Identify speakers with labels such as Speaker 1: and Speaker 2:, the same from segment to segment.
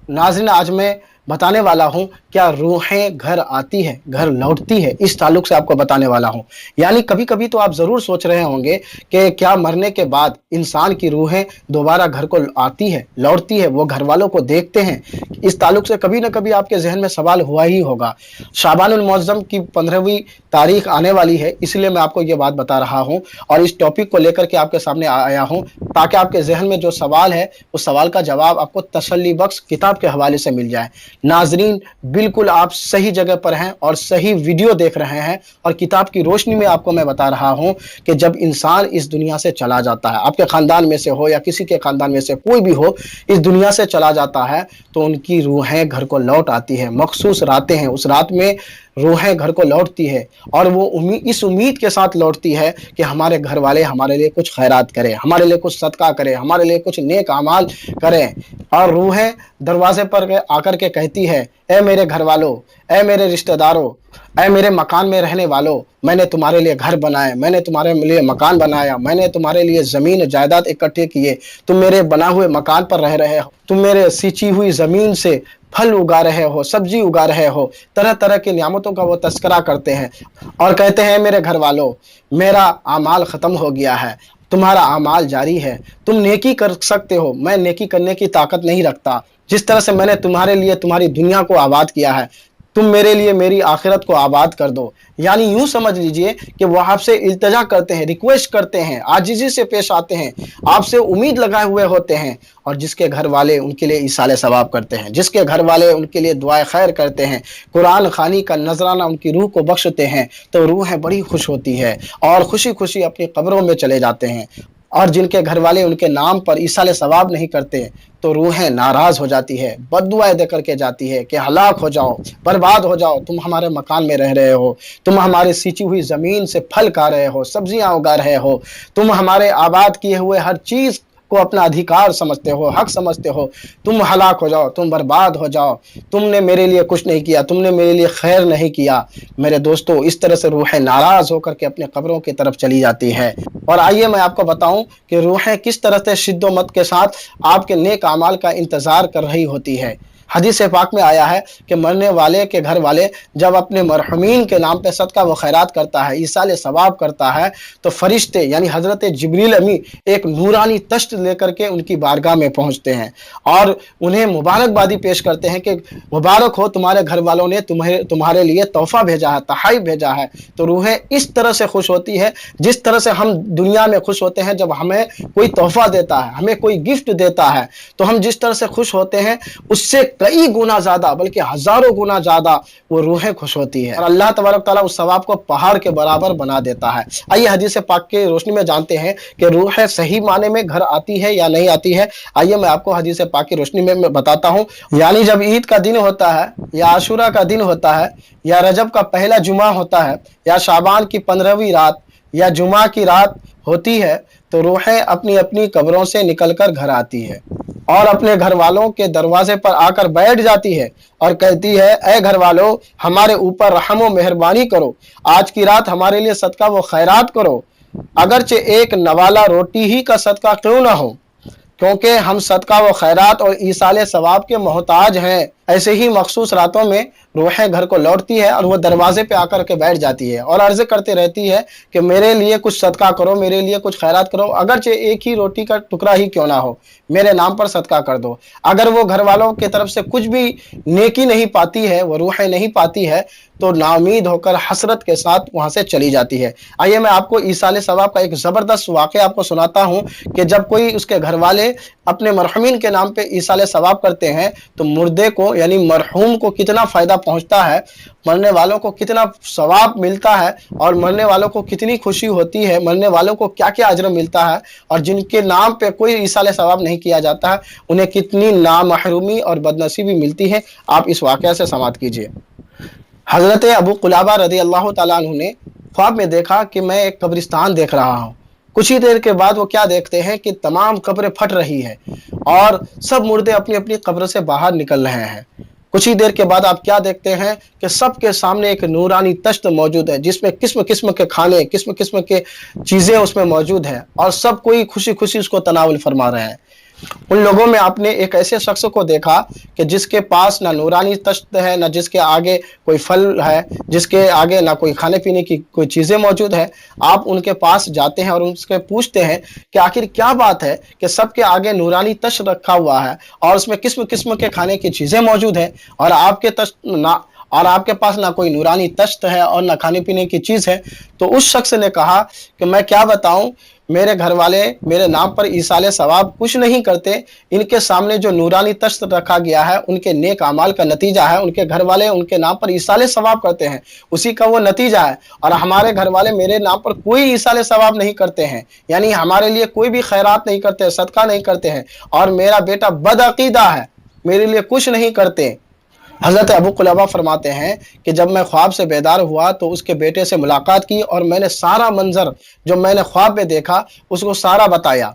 Speaker 1: नाज़रीन, आज मैं बताने वाला हूँ क्या रूहें घर आती है, घर लौटती है, इस ताल्लुक से आपको बताने वाला हूँ। यानी कभी कभी तो आप ज़रूर सोच रहे होंगे कि क्या मरने के बाद इंसान की रूहें दोबारा घर को आती है, लौटती है, वो घर वालों को देखते हैं। इस ताल्लुक से कभी ना कभी आपके जहन में सवाल हुआ ही होगा। शाबानुल मुअज़्ज़म की 15वीं तारीख आने वाली है, इसलिए मैं आपको ये बात बता रहा हूँ और इस टॉपिक को लेकर के आपके सामने आया हूँ, ताकि आपके जहन में जो सवाल है उस सवाल का जवाब आपको तसल्ली बख्श किताब के हवाले से मिल जाए। नाजरीन, बिल्कुल आप सही जगह पर हैं और सही वीडियो देख रहे हैं और किताब की रोशनी में आपको मैं बता रहा हूं कि जब इंसान इस दुनिया से चला जाता है, आपके खानदान में से हो या किसी के खानदान में से कोई भी हो, इस दुनिया से चला जाता है तो उनकी रूहें घर को लौट आती है। मखसूस रातें हैं, उस रात में रूहें घर को लौटती है और वो इस उम्मीद के साथ लौटती है कि हमारे घर वाले हमारे लिए कुछ खैरात करें, हमारे लिए कुछ सदका करें, हमारे लिए कुछ नेक अमाल करें। और रूहें दरवाजे पर आकर के कहती है, ए मेरे घर वालों, ए मेरे रिश्तेदारों, ए मेरे मकान में रहने वालों, मैंने तुम्हारे लिए घर बनाए, मैंने तुम्हारे लिए मकान बनाया, मैंने तुम्हारे लिए ज़मीन जायदाद इकट्ठे किए, तुम मेरे बना हुए मकान पर रह रहे हो, तुम मेरे सींची हुई ज़मीन से फल उगा रहे हो, सब्जी उगा रहे हो, तरह तरह की नियामतों का वो तस्करा करते हैं और कहते हैं, मेरे घर वालों, मेरा आमाल ख़त्म हो गया है, तुम्हारा आमाल जारी है, तुम नेकी कर सकते हो, मैं नेकी करने की ताकत नहीं रखता। जिस तरह से मैंने तुम्हारे लिए तुम्हारी दुनिया को आबाद किया है, तुम मेरे लिए मेरी आखिरत को आबाद कर दो। यानी यूं समझ लीजिए कि वो आपसे इल्तिजा करते हैं, रिक्वेस्ट करते हैं, आजिज़ी से पेश आते हैं, आपसे उम्मीद लगाए हुए होते हैं। और जिसके घर वाले उनके लिए इसाले सवाब करते हैं, जिसके घर वाले उनके लिए दुआए खैर करते हैं, कुरान खानी का नजराना उनकी रूह को बख्शते हैं, तो रूहें बड़ी खुश होती है और खुशी खुशी अपनी कब्रों में चले जाते हैं। और जिनके घर वाले उनके नाम पर इसाले सवाब नहीं करते तो रूहें नाराज हो जाती है, बद्दुआएं दे करके जाती है कि हलाक हो जाओ, बर्बाद हो जाओ, तुम हमारे मकान में रह रहे हो, तुम हमारे सींची हुई ज़मीन से फल खा रहे हो, सब्जियां उगा रहे हो, तुम हमारे आबाद किए हुए हर चीज़ को अपना अधिकार समझते हो, हक समझते हो, तुम हलाक हो जाओ, तुम बर्बाद हो जाओ, तुमने मेरे लिए कुछ नहीं किया, तुमने मेरे लिए खैर नहीं किया। मेरे दोस्तों, इस तरह से रूहें नाराज़ होकर के अपने कब्रों की तरफ चली जाती है। और आइए मैं आपको बताऊं कि रूहें किस तरह से शिद्दोमत के साथ आपके नेक अमाल का इंतज़ार कर रही होती है। हदीस पाक में आया है कि मरने वाले के घर वाले जब अपने मरहुमीन के नाम पे सदका व खैरात करता है, ईसाले सवाब करता है, तो फरिश्ते यानी हज़रत जिब्रील अमी एक नूरानी तश्त लेकर के उनकी बारगाह में पहुंचते हैं और उन्हें मुबारकबादी पेश करते हैं कि मुबारक हो, तुम्हारे घर वालों ने तुम्हारे लिए तोहफ़ा भेजा है, तहाई भेजा है। तो रूहें इस तरह से खुश होती है जिस तरह से हम दुनिया में खुश होते हैं जब हमें कोई तोहफ़ा देता है, हमें कोई गिफ्ट देता है, तो हम जिस तरह से खुश होते हैं उससे कई गुना ज्यादा, बल्कि हजारों गुना ज्यादा वो रूहें खुश होती है और अल्लाह तबारक ताला उस सवाब को पहाड़ के बराबर बना देता है। आइए हदीस पाक की रोशनी में जानते हैं कि रूहें सही माने में घर आती है या नहीं आती है। आइए मैं आपको हदीस पाक की रोशनी में मैं बताता हूँ। यानी जब ईद का दिन होता है या आशूरा का दिन होता है या रजब का पहला जुमा होता है या शाबान की 15वीं रात या जुमा की रात होती है, तो रूहें अपनी अपनी कब्रों से निकलकर घर आती है और अपने घर वालों के दरवाजे पर आकर बैठ जाती है और कहती है, ए घर वालों, हमारे ऊपर रहम व मेहरबानी करो, आज की रात हमारे लिए सदका व खैरात करो, अगरचे एक नवाला रोटी ही का सदका क्यों ना हो, क्योंकि हम सदका व खैरात और ईसाले सवाब के मोहताज हैं। ऐसे ही मखसूस रातों में रूहें घर को लौटती है और वो दरवाजे पे आकर के बैठ जाती है और अर्ज़ करते रहती है कि मेरे लिए कुछ सदका करो, मेरे लिए कुछ खैरात करो, अगरचे एक ही रोटी का टुकड़ा ही क्यों ना हो, मेरे नाम पर सदका कर दो। अगर वो घर वालों की तरफ से कुछ भी नेकी नहीं पाती है, वो रूहें नहीं पाती है, तो नाउमीद होकर हसरत के साथ वहां से चली जाती है। आइए मैं आपको ईसाले सवाब का एक ज़बरदस्त वाक़या आपको सुनाता हूँ कि जब कोई उसके घर वाले अपने मरहुमीन के नाम पे ईसाले सवाब करते हैं तो मुर्दे को यानी मरहूम को कितना फ़ायदा पहुँचता है, मरने वालों को कितना सवाब मिलता है और मरने वालों को कितनी खुशी होती है, मरने वालों को क्या क्या अजर मिलता है, और जिनके नाम पे कोई ईसाले सवाब नहीं किया जाता है उन्हें कितनी नामहरूमी और बदनसीबी मिलती है। आप इस वाक़या से समाअत कीजिए। हज़रत अबू कुलाबा रज़ी अल्लाह ताला अन्हु ने ख्वाब में देखा कि मैं एक कब्रिस्तान देख रहा हूँ। कुछ ही देर के बाद वो क्या देखते हैं कि तमाम कब्रें फट रही है और सब मुर्दे अपनी अपनी कब्र से बाहर निकल रहे हैं। कुछ ही देर के बाद आप क्या देखते हैं कि सबके सामने एक नूरानी तश्त मौजूद है जिसमें किस्म किस्म के खाने, किस्म किस्म के चीज़ें उसमें मौजूद हैं और सब कोई खुशी खुशी उसको तनावुल फरमा रहे हैं। उन लोगों में आपने एक ऐसे शख्स को देखा कि जिसके पास ना नूरानी तश्त है, ना जिसके आगे कोई फल है, जिसके आगे ना कोई खाने पीने की कोई चीज़ें मौजूद है। आप उनके पास जाते हैं और उनसे पूछते हैं कि आखिर क्या बात है कि सबके आगे नूरानी तश्त रखा हुआ है और उसमें किस्म किस्म के खाने की चीज़ें मौजूद हैं, और आपके तश्त ना और आपके पास ना कोई नूरानी तश्त है और ना खाने पीने की चीज़ है। तो उस शख्स ने कहा कि मैं क्या बताऊं, मेरे घर वाले मेरे नाम पर ईसाले सवाब कुछ नहीं करते। इनके सामने जो नूरानी तश्त रखा गया है उनके नेक अमाल का नतीजा है। उनके घर वाले उनके नाम पर ईसाले सवाब करते हैं, उसी का वो नतीजा है। और हमारे घर वाले मेरे नाम पर कोई ईसाले सवाब नहीं करते हैं, यानी हमारे लिए कोई भी खैरात नहीं करते, सदका नहीं करते हैं। और मेरा बेटा बदअकीदा है, मेरे लिए कुछ नहीं करते। हज़रत अबू क़ुलैबा फरमाते हैं कि जब मैं ख्वाब से बेदार हुआ तो उसके बेटे से मुलाकात की और मैंने सारा मंजर जो मैंने ख्वाब में देखा उसको सारा बताया।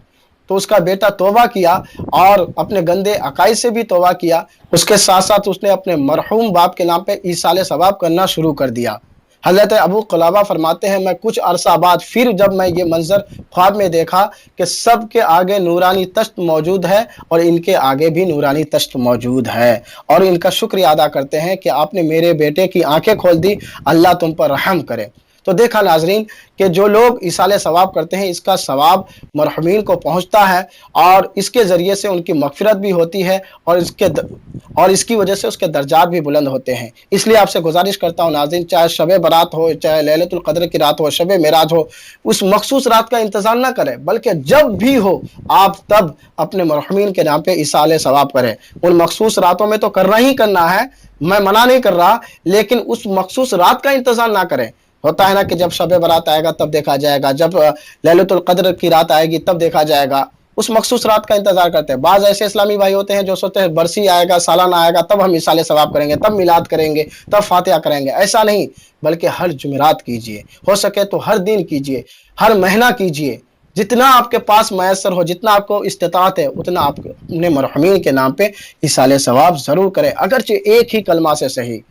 Speaker 1: तो उसका बेटा तौबा किया और अपने गंदे अकाइद से भी तौबा किया। उसके साथ साथ उसने अपने मरहूम बाप के नाम पे ईसाले सवाब करना शुरू कर दिया। हज़रत अबू क़ुलैबा फरमाते हैं मैं कुछ अरसा बाद फिर जब मैं ये मंजर ख्वाब में देखा कि सबके आगे नूरानी तश्त मौजूद है और इनके आगे भी नूरानी तश्त मौजूद है, और इनका शुक्रिया अदा करते हैं कि आपने मेरे बेटे की आंखें खोल दी, अल्लाह तुम पर रहम करे। तो देखा नाजरीन कि जो लोग इसाले सवाब करते हैं इसका सवाब मरहूमीन को पहुंचता है और इसके ज़रिए से उनकी मगफिरत भी होती है और इसकी वजह से उसके दर्जात भी बुलंद होते हैं। इसलिए आपसे गुजारिश करता हूँ नाज़रीन, चाहे शब बारात हो, चाहे लैलतुल क़द्र की रात हो, शब मेराज हो, उस मखसूस रात का इंतज़ार ना करें, बल्कि जब भी हो आप तब अपने मरहूमीन के नाम पे इसाले सवाब करें। उन मखसूस रातों में तो करना ही करना है, मैं मना नहीं कर रहा, लेकिन उस मखसूस रात का इंतज़ार ना करें। होता है ना कि जब शब बारात आएगा तब देखा जाएगा, जब लैलतुल क़द्र की रात आएगी तब देखा जाएगा, उस मखसूस रात का इंतजार करते हैं। बाज़ ऐसे इस्लामी भाई होते हैं जो सोचते हैं बरसी आएगा, सालाना आएगा तब हम इसाले सवाब करेंगे, तब मिलाद करेंगे, तब फातिहा करेंगे। ऐसा नहीं, बल्कि हर जुमेरात कीजिए, हो सके तो हर दिन कीजिए, हर महीना कीजिए, जितना आपके पास मैसर हो, जितना आपको इस्तिताअत है उतना आप अपने मरहूमीन के नाम पे इसाले सवाब ज़रूर करें, अगरचे एक ही कलमा से सही।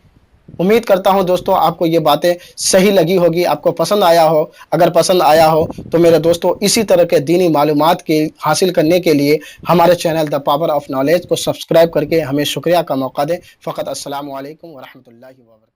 Speaker 1: उम्मीद करता हूं दोस्तों आपको ये बातें सही लगी होगी, आपको पसंद आया हो। अगर पसंद आया हो तो मेरे दोस्तों इसी तरह के दीनी मालूमात के हासिल करने के लिए हमारे channel the power of knowledge को सब्सक्राइब करके हमें शुक्रिया का मौका दें। फ़कत अस्सलामु अलैकुम व रहमतुल्लाहि व बरकातहू।